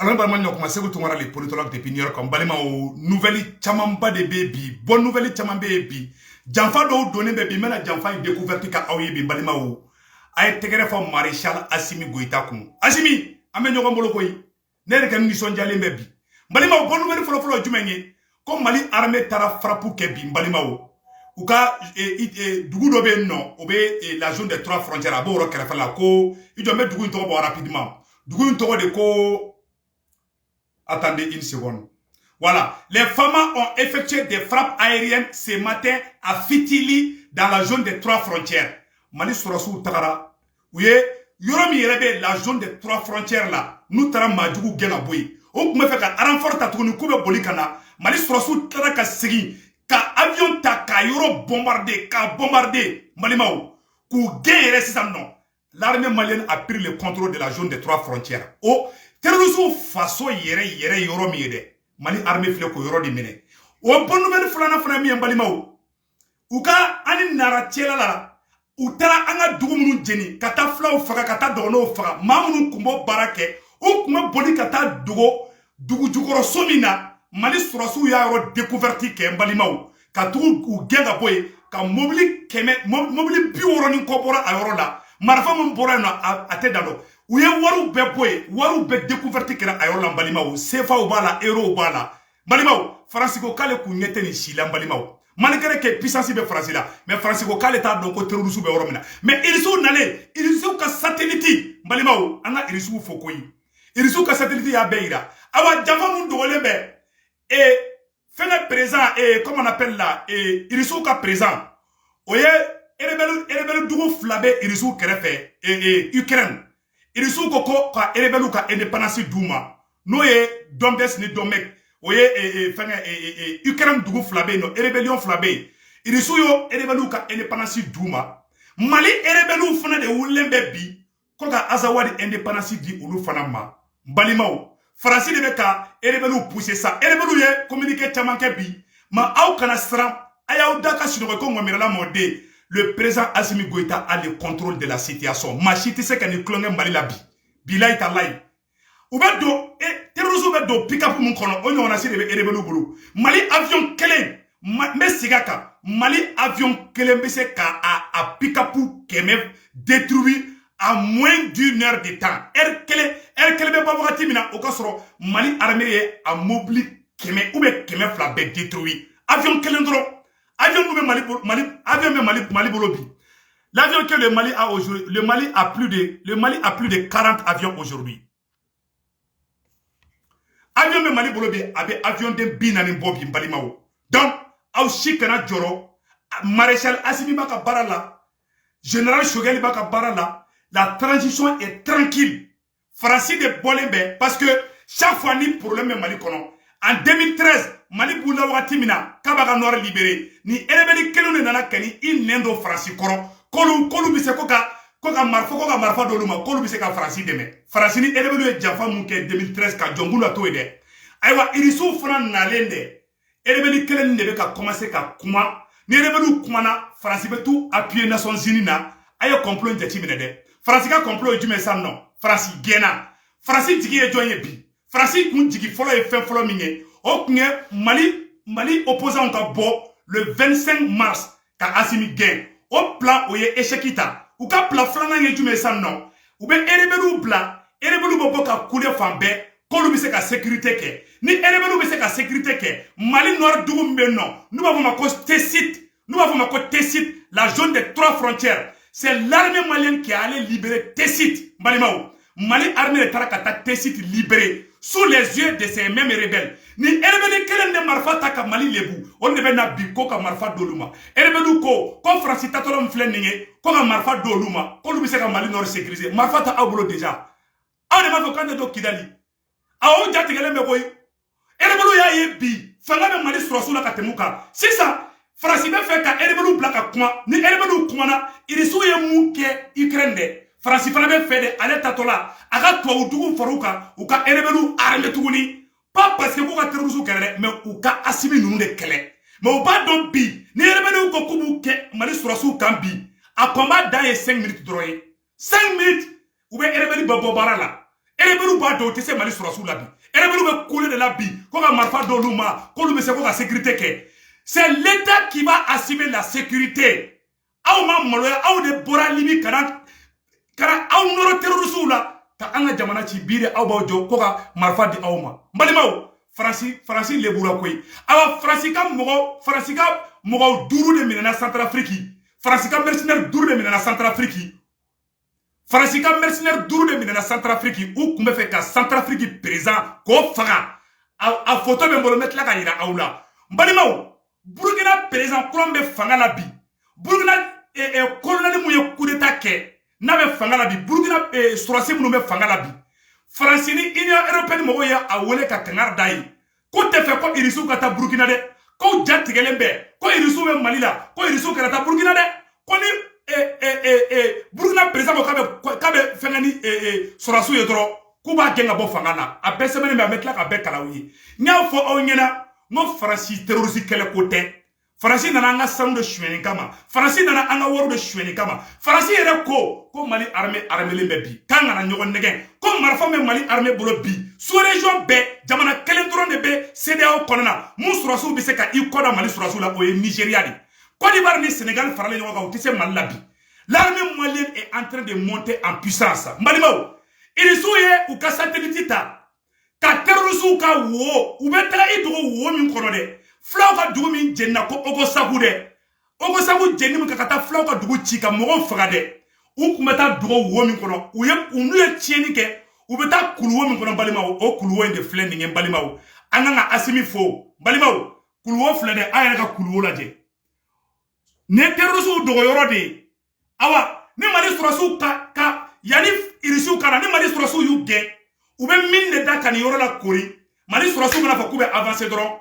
Alors, on a commencé à les politologues de Pignor comme Balima ou nouvelle chamamba de baby, bonne nouvelle chamamba baby. Janfa do donné baby, mais la Janfa est découverte qu'à Aouye Balima ou a été fait maréchal Assimi Goïta Koum. Assimi, amène au Molokoy, n'est qu'un mission d'Alé baby. Balima ou bonne nouvelle follow du Ménier, comme Mali armée Tara frappou Kebi, Balima ou ka Dougou Dobe non, obé la zone des 3 frontières à Boro Kerafalako, il doit mettre Dougou Togo rapidement. Dougou Togo de Ko. Attendez une seconde. Voilà. Les femmes ont effectué des frappes aériennes ce matin à Fitili, dans la zone des 3 frontières. Mali Sorassou Tagara. Oui, Yoromi Yerebe, la zone des 3 frontières là. Nous Tara Madjougou Genaboui. On peut faire un renfort à tout Koube Bolikana. Mali Sorassou Tagara Sigi. Ka avion ta ka Yoro bombardé, ka bombardé. Malimao. Kou guerre c'est ça non. L'armée malienne a pris le contrôle de la zone des 3 frontières. Oh. Terrorisme faso yere yoro miede Mali armée fle ko yoro di mene o bonne nouvelle fulana fana mi mbalimaw uka ani naratiela la utara anga dugu munu jeni kata flaw faga kata dono faga mamunu kumbo barake o kuma boli kata dugu jukoro somina Mali surasu ya yoro découverte ke mbalimaw ka tugu u genga boy ka mobili biworo ni kopora a yoro la marfa mon bora na ate dalo Ouye waru be boy, waru be découverte kera ayola mbalimao, sefa ubala, euro ubala. Mbalimao, Francico kale kunyete ni shila mbalimao. Malgré que puissance be France là, mais Francico kale ta donc terrorisme be oromina. Mais ils sont allés, ils sont ka satellite mbalimao, anga ils sont fokoyi. Ils sont ka satellite ya beira. Awa java mun dogole be et fait présent et comment on appelle là et ils sont ka présent. Oye, erebelu dugo flabe ils sont kerefe et Ukraine. Irisu koko ka erebelu ka indépendance duma no ye dombes ni domek oye Ukraine dugu flabe no rébellion flabe irisu yo erebelu ka indépendance duma Mali erebelu fana de wulembe bi ko ka azawadi indépendance di ulu fana ma balimaw France de ka erebelu pousser ça erebelu ye communiquer tamanke bi ma aw kana sram ayaw daka sino ko ngomira mode. Le président Assimi Goïta a le contrôle de la situation. Machiti c'est qu'il y a Mali la bi. Bila ita lai. Oubedo et terrorisme do pick-up mon kono. On a essayé de rebelu bulu. Mali avion kelen. Mesigaka. Mali avion kelen bese ka a pick-up keme détruit à moins d'1 heure de temps. Kele be babakati mina okasoro Mali armée a mobili keme ou be keme flabe détruit. Avion kelen dro. Avion Mali Bolobi. L'avion que le Mali a aujourd'hui, le Mali a plus de 40 avions aujourd'hui. Avion Mali Bolobi avait avion de binani bobi Balimao. Donc, au Chikana Djoro, maréchal Assimi Baka Barala, général Chogueli Baka Barala, la transition est tranquille. Francis de Bolembe, parce que chaque fois ni problème Mali kono. En 2013, Mali Boula Watimina, Kabaga Noir libéré, ni Erebeli Kelune Nana Kani, il n'endo Francis Koron, Kolu Bise Koka Marfa Doluma, Kolu Bise Ka Francis Deme. Francis ni Erebeli et Jafa Mouke 2013, Ka Djongula Toede. Aïwa, Irisu Fran Nalende, Erebeli Kelen nebe ka commencé ka Kuma, ni Erebeli Kumana, Francis Betou appuyé Nations Zinina, Aïwa complot Njetimine de. Francis ka complot et Jumé Sam non, Francis Gena, Francis Digi et Joye Bi. Francis Digi Folo et Fin Folo Mine. Mali opposant ka bo le 25 mars ka Assimi gain au plan oye échecita ou ka plan flana ngejume san non ou be erebelu bobo ka koule fambe kolu bise ka sécurité ke ni erebelu bise ka sécurité ke Mali noir dugumbe non nous avons ma Tessit la zone des 3 frontières c'est l'armée malienne qui est allée libérer Tessit Malimao Mali armée de Tarakata Tessit libéré sous les yeux de ces mêmes rebelles. Ni erebeli kelen de marfa taka Mali lebu. On ne na bi ko ka marfa doluma. Erebelu ko Francis Tatolo mfle ninge ko ka marfa doluma. Ko lubi se ka Mali nord sécurisé. Marfa ta abulo déjà. A ne ma fo kande do Kidali. A o jati gele me boy. Erebelu ya ye bi. Fanga be Mali surasu la katemuka. C'est ça. Francis be fait ka erebelu blaka kuma. Ni erebelu kuma na irisu ye mu ke Ukraine de. Francis fana be fait de ale tatola. Aga to udugu faruka uka erebelu arme tuguni. Pas parce que vous avez terrorisé mais vous avez assumé nous les clés. Mais vous pas donc bi. Ni erebelu ko kubu ke Mali surasu kambi. A combat dans les 5 minutes droit. 5 minutes. Ou bien erebelu bobo barala. rebelle ba do tese mali surasu la bi rebelle be coller de la bi ko ka marfa do luma ko lu be se ko ka sécurité ke c'est l'état qui va assumer la sécurité aw ma maloya aw de bora libi kana aw noro terroriste la ta anga jamana ci biire aw ba jo ko ka marfa di aw ma mbalimaw Franci lebura koy awa Franci ka mogo duru de minena Centrafrique Franci ka mercenaire duru de minena Centrafrique Franci ka mercenaire duru de minena Centrafrique ou kumbe fe ka Centrafrique présent ko faga a photo be mbolo metla ka ira awla mbalimaw Burkina présent kolombe fanga la bi Burkina colonel mu ye coup d'état ke na be fanga la bi Burkina sorasi mu be fanga la bi France ni Union européenne mogo ya a wele ka kangar dai ko te fe ko irisu ka ta Burkina de ko jatigelen be ko irisu be Mali la ko irisu ka ta Burkina de ko ni Burkina président ka be fengani sorasu ye doro ku ba genga bo fanga na a be semene be metla ka be kalawi nya fo o nyena mo France terroriste kele côté France nana anga sanu de choueni kama France nana anga woro de choueni kama France yere ko Mali armée lembe bi kanga na nyogon negen ko marfa me Mali armée bolo bi sous région be jamana kelen dron de be CEDEAO konana mu surasu bi se ka I koda Mali surasu la o ye Nigeria di Côte d'Ivoire ni Sénégal farale nyoga ka utise Mali la bi l'armée malienne est en train de monter en puissance Mali maw il souye ou ka satellite ta ka terroriste ka wo ou be tala I dogo wo min kono de flaw ka dugu min jenna ko ogo sabu jenni mun ka taa flaw ka dugu ci ka mogo faga de u kun bɛ taa dugu wo min kɔnɔ u n'u ye tiɲɛni kɛ u bɛ taa kulu wo min kɔnɔ balimaw o kulu wo in de filɛ nin ye balimaw an kan ka Asimi fo balimaw kulu wo filɛ dɛ an yɛrɛ ka kulu wo lajɛ ne terroriste dogo yɔrɔ de ye awa ni Mali sɔrɔsiw ka yanni irisiw ka na ni Mali sɔrɔsiw y'u gɛn u bɛ min de da ka nin yɔrɔ la kori Mali sɔrɔsiw mana fɔ k'u bɛ avancer dɔrɔn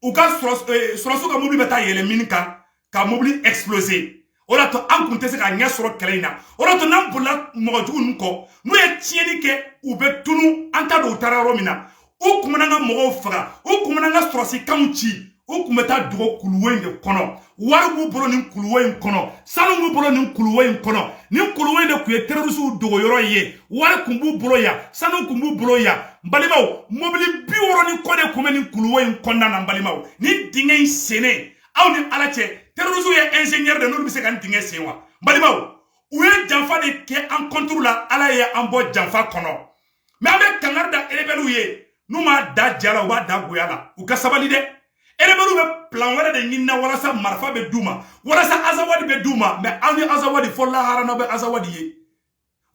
u ka sɔrɔsiw ka mobili bɛ taa yɛlɛ min kan ka mobili exploser o la to an kun tɛ se ka ɲɛ sɔrɔ kɛlɛ in na o la to n'an bolila mɔgɔ jugu ninnu kɔ n'u ye tiɲɛni kɛ u bɛ tunu an t'a dɔn u taara yɔrɔ min na u kun bɛ n'an ka mɔgɔw faga u kun bɛ n'an ka sɔrɔsikanw ci u kun bɛ taa dogo kuluwo in de kɔnɔ wari b'u bolo nin kuluwo in kɔnɔ sanu b'u bolo nin kuluwo in kɔnɔ nin kuluwo in de kun ye terroriste dogo yɔrɔ ye wari kun b'u bolo yan sanu kun b'u bolo yan balimaw mobili 60 ni kɔ de kun bɛ nin kuluwo in kɔnɔna na balimaw ni dingɛ in sennen aw ni ala cɛ terroriste ye ingénieur de n'olu bɛ se ka nin dingɛ sen wa balimaw u ye janfa de kɛ an contre la ala ye an bɔ janfa kɔnɔ mais an bɛ kangari da rebelle ye n'u ma da ja la u b'a da goya la u ka sabali dɛ rebelle bɛ plan wɛrɛ de ɲinina walasa marifa bɛ d'u ma walasa azawadi bɛ d'u ma mais aw ni azawadi fo lahara n'aw bɛ azawadi ye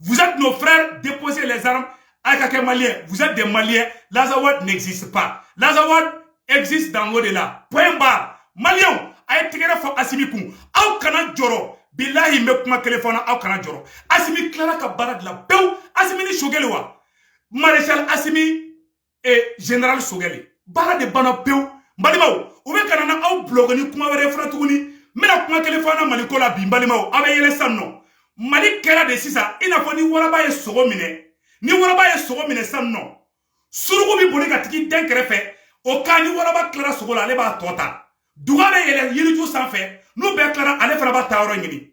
vous êtes nos frères déposez les armes a ka kɛ malien vous êtes des maliens l'azawad n'existe pas l'azawad existe dans l'au-delà point barre malien a ye tigɛrɛ fɔ Asimi kun aw kana jɔrɔ bilahi n bɛ kuma kelen fɔ aw kana jɔrɔ Asimi tilala ka baara dilan pewu Asimi ni Sogɛli wa maréchal Asimi général Sogɛli baara de banna pewu balimaw u bɛ kana na aw bloqué ni kuma wɛrɛ fana tuguni n bɛna kuma kelen fɔ Maliko la bi balimaw aw bɛ yɛlɛ sisan nɔ Mali kɛra de sisan i n'a fɔ ni waraba ye sogo minɛ ni waraba ye sogo minɛ sisan nɔ suruku bi boli ka tigi den kɛrɛfɛ o kan ni waraba tilara sogo la ale b'a tɔ ta duga bɛ yɛlɛ yiriju sanfɛ n'u bɛɛ tilara ale fana b'a ta yɔrɔ ɲini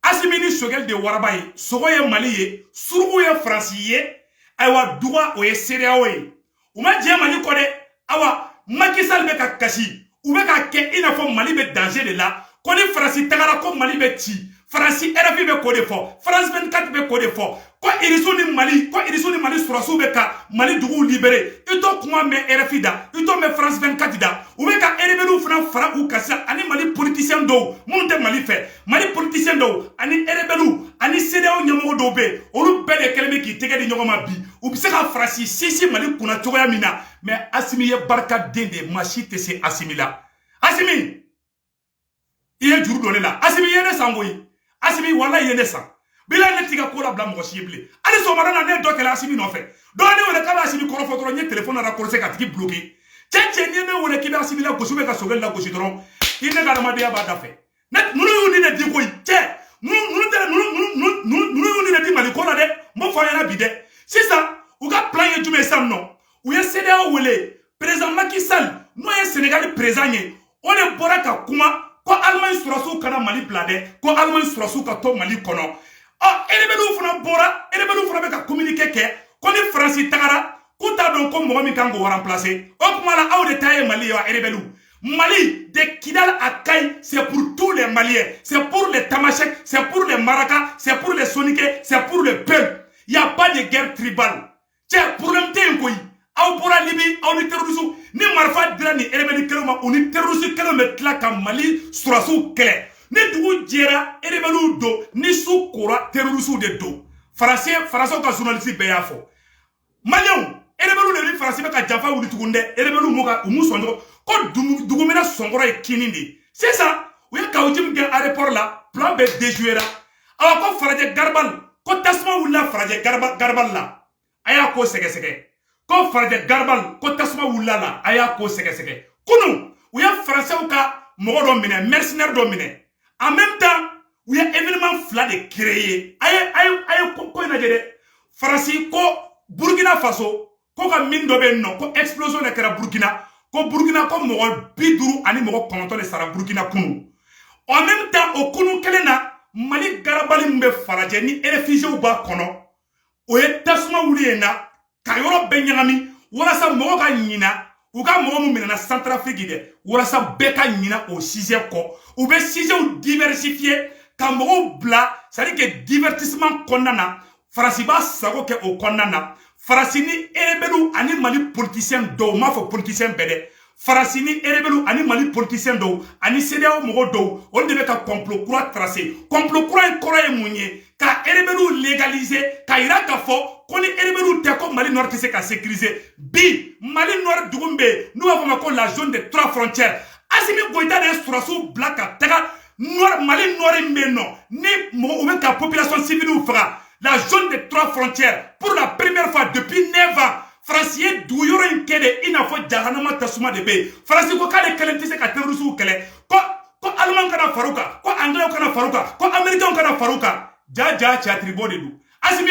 Asimi ni Sogɛli de waraba ye sogo ye Mali ye suruku ye Faransi ye ayiwa duga o ye CEDEAO ye u ma jɛ Mali kɔ dɛ awa Macky Sall bɛ ka kasi u bɛ ka kɛ i n'a fɔ Mali bɛ danger de la ko ni Faransi tagara ko Mali bɛ ci Faransi RFI bɛ k'o de fɔ France 24 bɛ k'o de fɔ ko irisiw ni Mali sɔrɔsiw bɛ ka Mali duguw libéré i t'o kuma mɛn RFI da i t'o mɛn France 24 da u bɛ ka rebelles fana fara u kan sisan ani Mali politicien dɔw minnu tɛ Mali fɛ Mali politicien dɔw ani rebelles ani CEDEAO ɲɛmɔgɔ dɔw bɛ yen olu bɛɛ de kɛlen bɛ k'i tɛgɛ di ɲɔgɔn ma bi u bɛ se ka Faransi sinsin Mali kunna cogoya min na mais Asimi ye barikaden de maa si tɛ se Asimi la Asimi i ye juru don ne la Asimi ye ne san koyi Asimi wala ye ne san bila ne tiga ko la bila mɔgɔ si ye bilen hali sɔgɔmada na ne ye dɔ kɛlɛ Asimi nɔfɛ dɔ ne wele k'a bɛ Asimi kɔrɔfɔ dɔrɔn n ye téléphone raccourci ka tigi bloqué cɛ ni ne wele k'i bɛ Asimi la gosi ka Sogɛli la gosi dɔrɔn i ne ka adamadenya b'a da fɛ ninnu y'u ni de di koyi cɛ ninnu y'u ni de di Maliko la dɛ n b'o fɔ an ɲɛna bi dɛ sisan u ka plan ye jumɛn ye sisan nɔ u ye CEDEAO wele président Macky Sall n'o ye Sénégal président ye o de bɔra ka kuma ko Allemagne sɔrɔsiw kana Mali bila dɛ ko Allemagne sɔrɔsiw ka to Mali kɔnɔ rebelles fana bɔra rebelles fana bɛ ka communiqué kɛ ko ni Fransi tagara k'u t'a dɔn ko mɔgɔ min kan k'o remplacer o kuma la aw de ta ye Mali ye wa rebelle Mali de Kidal à Kaï, c'est pour tous les Maliens, c'est pour les Tamashek, c'est pour les Maraka, c'est pour les Soniké, c'est pour le peuple. Il n'y a pas de guerre tribale. Tiens, problème t'es un quoi? Aw pour la Libye, aw ni terroristes, ni Marfa Drani, rebelle Keloma, ou ni terroristes Keloma Tla ka Mali, Surasu Kele. Ni Dougou Djera, rebelle do, ni Sou Kora, terroristes de do. Français ka journaliste Beyafo. Malion, rebelle le Français ka Jafa ou Tugunde, rebelle Moka, ou Moussondro. Quand Dougoumena Songoro est kinindi. C'est ça. Oui, quand vous dites aéroport là, plan B déjoué là. Alors, quand Faradje Garbal, quand Tasma ou la Faradje Garbal là, aya ko sege sege. Quand Faradje Garbal, quand Tasma ou la, aya ko sege sege. Kounou, oui, Français ou ka, moro domine, mercenaire domine. En même temps, oui, événement flat de créer. Aye, ko inagere. Français, ko Burkina Faso, ko ka mine dobe non, ko explosion de kera Burkina. Ko Burkina ko mɔgɔ 50 ani mɔgɔ 9 de sara Burkina kunu. En même temps o kunu kelen na Mali garabali min bɛ Farajɛ ni réfugiés b'a kɔnɔ o ye tasuma wuli yen na ka yɔrɔ bɛɛ ɲagami walasa mɔgɔ ka ɲina u ka mɔgɔ min minɛna Centrafrique dɛ walasa bɛɛ ka ɲina o sujet kɔ u bɛ sujets diversifier ka mɔgɔw bila c'est à dire que divertissement kɔnɔna na Faransi b'a sago kɛ o kɔnɔna na Faransi ni rebelle ani Mali politicien dɔw m'a fɔ politicien bɛɛ dɛ Faransi ni rebelle ani Mali politicien dɔw ani CEDEAO mɔgɔ dɔw olu de bɛ ka complot kura tracer complot kura in kɔrɔ ye mun ye ka rebelle légaliser ka yira k'a fɔ ko ni rebelle tɛ ko Mali Nord tɛ se ka sécuriser bi Mali Nord dugu min bɛ yen n'u b'a fɔ ma ko la zone des 3 frontières Assimi Goïta de ye sɔrɔsiw bila ka taga Mali Nord min bɛ yen nɔ ni mɔgɔ u bɛ ka population civile faga la zone des 3 frontières, pour la première fois depuis 9 ans, France est douilleur in kede, il n'a pas jahanama tasuma de bé. France ko kale kelen tise ka terroriste ou kele. Ko allemand kana faruka, ko anglais kana faruka, ko américain kana faruka. Ja tribo de du. Asimi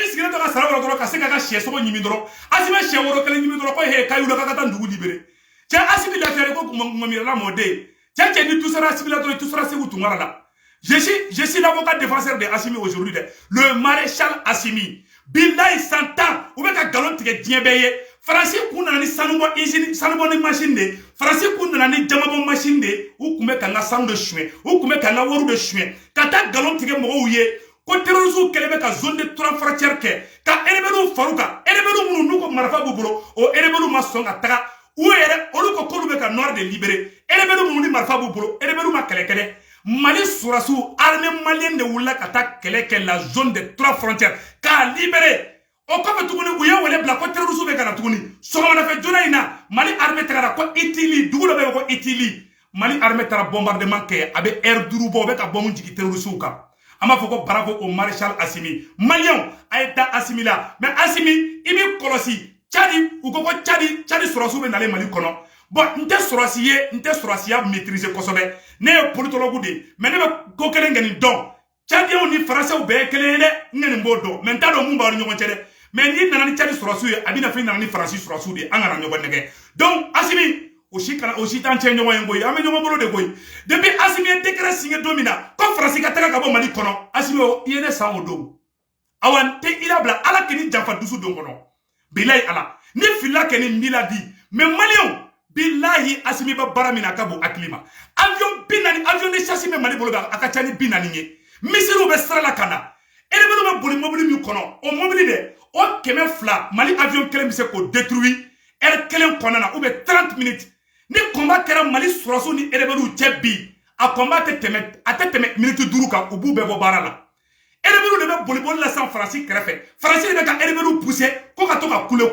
sigire to ka sara woro ka se ka chie so nyimi doro. Asimi chie woro kele nyimi doro ko he kayu ka kata ndugu libéré. Ja asimi la fere ko ngomira la mode. Ja ni tout sera asimi la to tout sera se utungara la. Je suis l'avocat défenseur de Assimi aujourd'hui. Le maréchal Assimi. Billahi s'entend. Ou bien que galon tige diembeye. Français kuna ni sanubo usine, sanubo ni machine de. Français kuna ni jamabo machine de. Ou kume kanga sang de chouin. Ou kume kanga waru de chouin. Kata galon tige mo ouye. Ko terrorisme kelebe ka zone de 3 frontières ke. Ka erebelu faruka. Erebelu munu nuko marafa buburo. O erebelu masonga taka. Ou ere oluko kolube ka nord de libéré. Erebelu munu ni marafa buburo. Erebelu ma kelekele. Mali Sourassou, armée malienne de Oula Kata Keleke, la zone des 3 frontières, qu'a libéré. Au cas où tu connais, où il y a un black, quoi, terrorisme, avec un tourni. Sur on a fait Jonaïna, Mali armée Tara, quoi, Itili, d'où l'avait quoi, Itili. Mali armée Tara bombardement, avec air Durubo, avec un bon qui terrorisme. Ama foko bravo au maréchal Assimi. Malion a été Assimi là. Mais Assimi, il me colosi. Tchadi, ou quoi, Tchadi Sourassou, mais d'aller Mali kono. Bon, n'te sorasiya maîtriser kosɛbɛ ne ye politologue de mais ne bɛ ko kelen kɛ nin dɔn Tchadiens ni Français bɛɛ ye kelen ye dɛ n kɛ nin b'o dɔn mais n t'a dɔn mun b'aw ni ɲɔgɔn cɛ dɛ mais n'i nana ni Tchadi sɔrɔsiw ye a bɛna fɔ i nana ni Faransi sɔrɔsiw de ye an kana ɲɔgɔn nɛgɛ donc Assimi o si t'an cɛ ɲɔgɔn ye koyi an bɛ ɲɔgɔn bolo de koyi depuis Assimi ye décret signé don min na ko Faransi ka taga ka bɔ Mali kɔnɔ Assimi i ye ne san o don awa n tɛ i labila Ala kɛ ni janfa dusu don kɔnɔ bilayi Ala ni filila kɛ ni n b'i ladi mais Maliens billahi Assimi ba baramina kabo aklima avion binani avion de chasse me Mali bolo ba akachani binani nye misiru be srala kana elebelu ba boli mobili mi kono o mobili de o keme fla Mali avion kelen bi se ko détruit kelen konana ou be 30 minutes ni combat kera Mali suraso ni elebelu tebbi a combat teme minute duru ka ubu be bo barala elebelu de be boli la san Francis kɛrɛfɛ Francis de be ka elebelu pousser ko ka to ka kule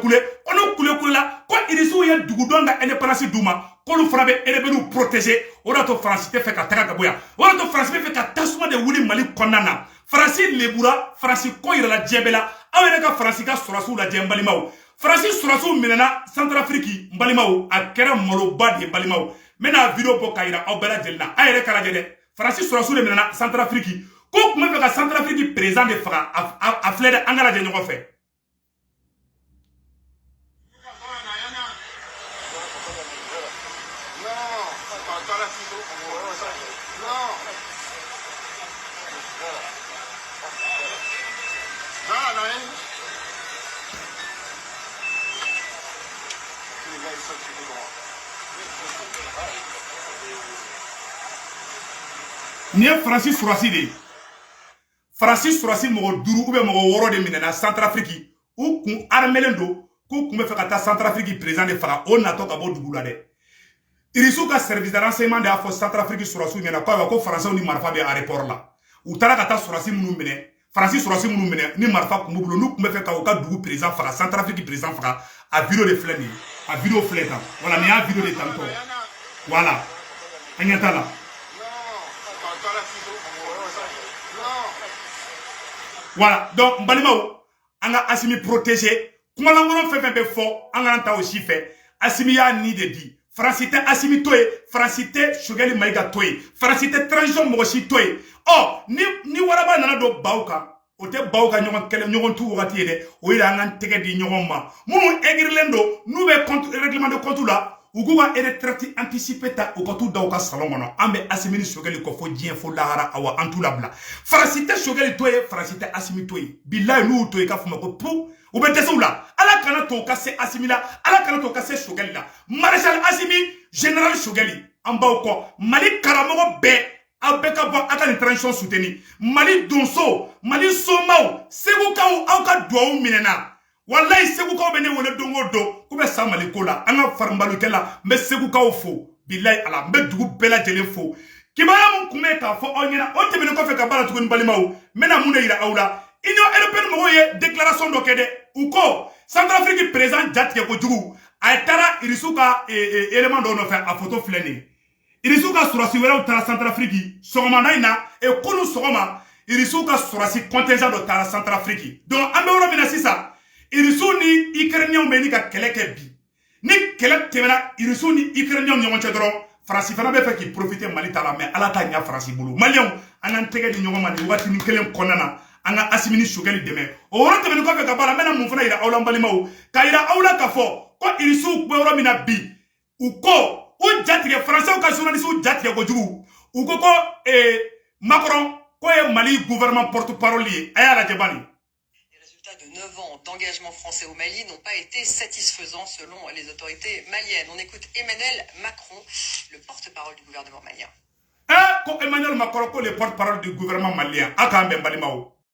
ono kule la ko irisu ye dugudon ka indépendance duma ko lu fana be elebelu protéger o da to Francis te fɛ ka taga ka boya o da to Francis be fɛ ka tasuma de wuli Mali kɔnɔna na Francis lebura Francis ko yira la jɛbɛla aw yɛrɛ ka Francis ka sɔrɔsiw la jɛ balimaw Francis sɔrɔsiw minɛna Centrafrique balimaw a kɛra maloba de balimaw mena video bɔ ka yira aw bɛɛ lajɛlen na a yɛrɛ kala jɛ dɛ Francis sɔrɔsiw de minɛna Centrafrique ko kuma fɛ ka Centrafrique président de faga a filɛ dɛ an ka lajɛ ɲɔgɔn fɛ Ni Francis Sourassi de Francis Sourassi mogo duru ou bien mogo woro de minena Centrafrique ou kun armelendo ku kun be fait ka Centrafrique président de fara on nato ka bo dugula de Irisu ka service de renseignement de afo Centrafrique Sourassi mena ko français ni marfa be aéroport la ou tara ka Sourassi munu mene Francis Sourassi munu mene ni marfa ku mbulo nu kun be fait ka dugu président fara Centrafrique président fara a vidéo de flani a vidéo fleta voilà ni a vidéo de tanto voilà anyata la voilà donc Mbalimao anga Assimi protégé kuma langono fe fo anga nta aussi fait Assimi ya ni de di Francité Assimi toye Francité Chogueli Maïga toye Francité transition mogosi toye oh ni waraba nana do bauka o te bauka ñogon kele ñogon tu wati de o ila anga tege di ñogon ma munu egirlendo nu be compte règlement de compte la uguwa retraite anticipée ta o katu dawka salon kono ambe Assimi Chogueli ko fo dien fo lahara awa antu labla Francité Chogueli toye Francité Assimi toye billahi nu toye ka fuma ko pou ou be desoula ala kana to ka se Assimi la ala kana to ka se Chogueli la maréchal Assimi général Chogueli ambaw ko Mali karamogo be abeka bo aka ni transition soutenir Mali donso Mali somao segukaw awka do minena wallahi segukaw be ne wole dongo do ku be sa Mali ko la anga farmbalu kala me segukaw fo billahi ala me dugu bela jele fo kibara mun kume ka fo onyina o tebele ko fe ka bala tugun balimaw mena mun ira awla Union européenne mo ye déclaration do kede uko Centrafrique président jatike ko jugu ay tara irisuka élément do no fe a photo fleni irisuka Sourassi wera tara Centrafrique sogoma naina e konu sogoma irisuka Sourassi contingent do tara Centrafrique donc ambe wora mina sisa irisu ni Ukrainien be ni ka keleke bi ni kele temena irisu ni Ukrainien ñogon ci doro France fana be fe ki profiter Mali tala mais ala ta nya France bulu malien anan tege di ñogon mani wati ni kelen konana anga Assimi Chogueli deme o woro temena ko fe ka bala mena mun fana ira awla mbalimaw ka ira awla ka fo ko irisu be wora mina bi uko o jatige français ka journaliste o jatige ko jugu uko ko Macron ko e Mali gouvernement porte-parole aya la jebani. Les résultats de 9 ans d'engagement français au Mali n'ont pas été satisfaisants selon les autorités maliennes. On écoute Emmanuel Macron, le porte-parole du gouvernement malien. Ko Emmanuel Macron ko le porte-parole du gouvernement malien aka mbembalimao